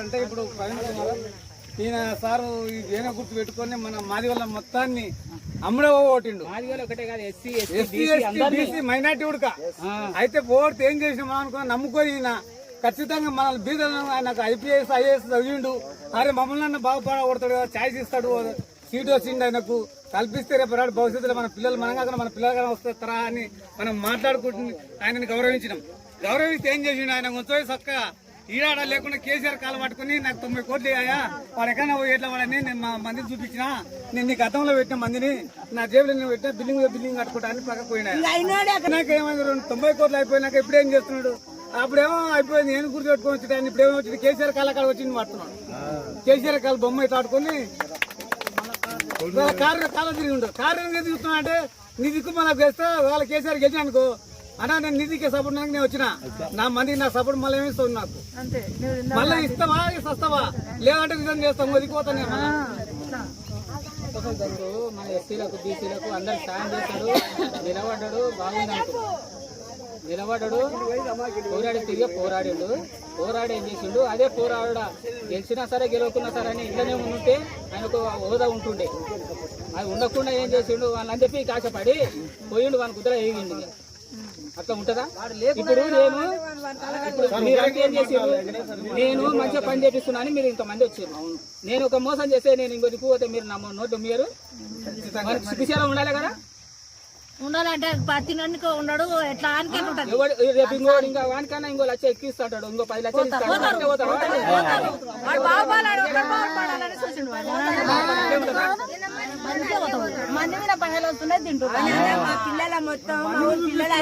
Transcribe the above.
అంటే ఇప్పుడు ఈయన సారు ఏమైనా గుర్తు పెట్టుకొని మన మాదిగొల్ల మొత్తాన్ని అమ్ముడే ఓటిండు. ఎస్సీ మైనార్టీ ఉడక అయితే ఓడితే ఏం చేసినాం అనుకున్నా నమ్ముకొని ఈయన ఖచ్చితంగా మన బీదలను ఆయనకు ఐపీఎస్ ఐఏఎస్ చదివిండు. అరే మమ్మల్ని బాగుపడగొడతాడు కదా, ఛాయిస్ ఇస్తాడు, సీట్ వచ్చిండు ఆయనకు కల్పిస్తే రేపు రాడు భవిష్యత్తులో మన పిల్లలు మనం కాకుండా మన పిల్లలు కానీ వస్తారా అని మనం మాట్లాడుకుంటుంది. ఆయనని గౌరవించినాం. గౌరవిస్తే ఏం చేసిండు ఆయన కొంచెం చక్కగా ఈడాడ లేకుండా కేసీఆర్ కాలు పట్టుకుని నాకు 90 కోట్లు అయ్యా వాడు ఎక్కడన్నా ఎట్లా వాడని నేను మా మందిని చూపించిన, నేను నీ గతంలో పెట్టిన మందిని నా జేబులో నేను పెట్టిన బిల్డింగ్ కట్టుకుంటాను పక్కకు పోయినా. ఏమైంది 90 కోట్లు అయిపోయినాక ఇప్పుడు ఏం చేస్తున్నాడు? అప్పుడేమో అయిపోయింది నేను గుర్తు పెట్టుకొని వచ్చి ఇప్పుడేమో వచ్చింది కేసీఆర్ కాళ్ళ కాడ వచ్చింది పడుతున్నాడు. కేసీఆర్ కాలు బొమ్మ ఇట్లా ఆడుకొని కాలం తిరిగి ఉండదు. కారణం ఏం తిరుగుతున్నా అంటే నీ దిక్కు మనకు వేస్తే వాళ్ళ కేసీఆర్ గెలిచిన అనుకో అన్నా నేను నిధికి సపోర్ట్ నేను వచ్చిన నా మందికి నా సపోర్ట్ మళ్ళీ ఏమి ఇస్తావు నాకు మళ్ళీ ఇస్తావా వస్తావా లేదంటే రిజైన్ చేస్తాం వదిలిపోతాను. మన ఎస్సీలకు బీసీలకు అందరికి సాయం చేస్తాడు, నిలబడ్డాడు, బాగుంది నిలబడ్డాడు, పోరాడి తిరిగి పోరాడి ఏం చేసిండు అదే పోరాడ గెలిచినా సరే గెలవకున్నా సరే అని ఇంట్లోనే ఉంటే ఆయనకు హోదా ఉంటుండే. అది ఉండకుండా ఏం చేసిండు వాళ్ళని చెప్పి కాశపడి పోయిండు, వాళ్ళ కుదర వేగిండు. అట్లా ఉంటుందా? ఇప్పుడు మీరంతా ఏం చేసారు? నేను మంచిగా పని చేపిస్తున్నాను, మీరు ఇంతమంది వచ్చారు. నేను ఒక మోసం చేస్తే నేను ఇంకో దిక్కుపోతే మీరు నా నోటు మీరు సిపిసిలో ఉండాలి కదా, ఉండాలంటే ప్రతి నన్నుకో ఉండడు ఎట్లా అనుకుంటాడు. రేపు ఇంకా వానికన్నా ఇంకో లక్ష ఎక్కిస్తాడు, ఇంకో 10 లక్షలు ఇస్తాడు. మంది మీద పైసలు వస్తున్నాయి తింటున్నాడు. పిల్లల మొత్తం పిల్లలు